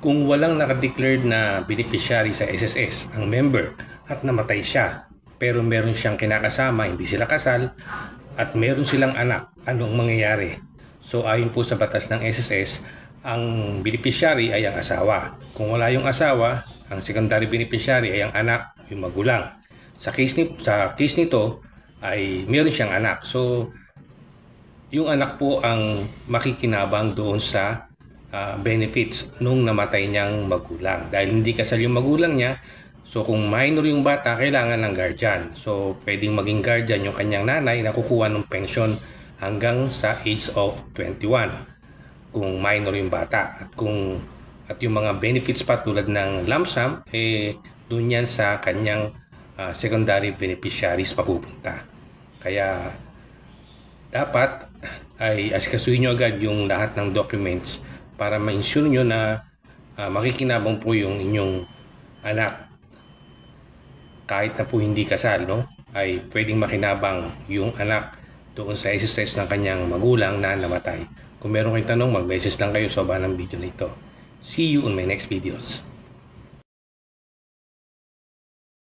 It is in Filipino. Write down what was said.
Kung walang nakadeclared na beneficiary sa SSS ang member at namatay siya, pero meron siyang kinakasama, hindi sila kasal, at meron silang anak, anong mangyayari? So ayon po sa batas ng SSS, ang beneficiary ay ang asawa. Kung wala yung asawa, ang secondary beneficiary ay ang anak, yung magulang. Sa case nito ay meron siyang anak. So yung anak po ang makikinabang doon sa benefits nung namatay niyang magulang. Dahil hindi kasal yung magulang niya, so kung minor yung bata, kailangan ng guardian. So pwedeng maging guardian yung kanyang nanay na kukuha ng pension hanggang sa age of 21 kung minor yung bata. At yung mga benefits pa tulad ng lump sum, doon yan sa kanyang secondary beneficiaries papupunta. Kaya dapat ay asikasuhin nyo agad yung lahat ng documents para ma-ensure nyo na makikinabang po yung inyong anak. Kahit na po hindi kasal, no? Ay pwedeng makinabang yung anak doon sa SSS ng kanyang magulang na namatay. Kung meron kayong tanong, mag-message lang kayo sa baba ng video na ito. See you on my next videos.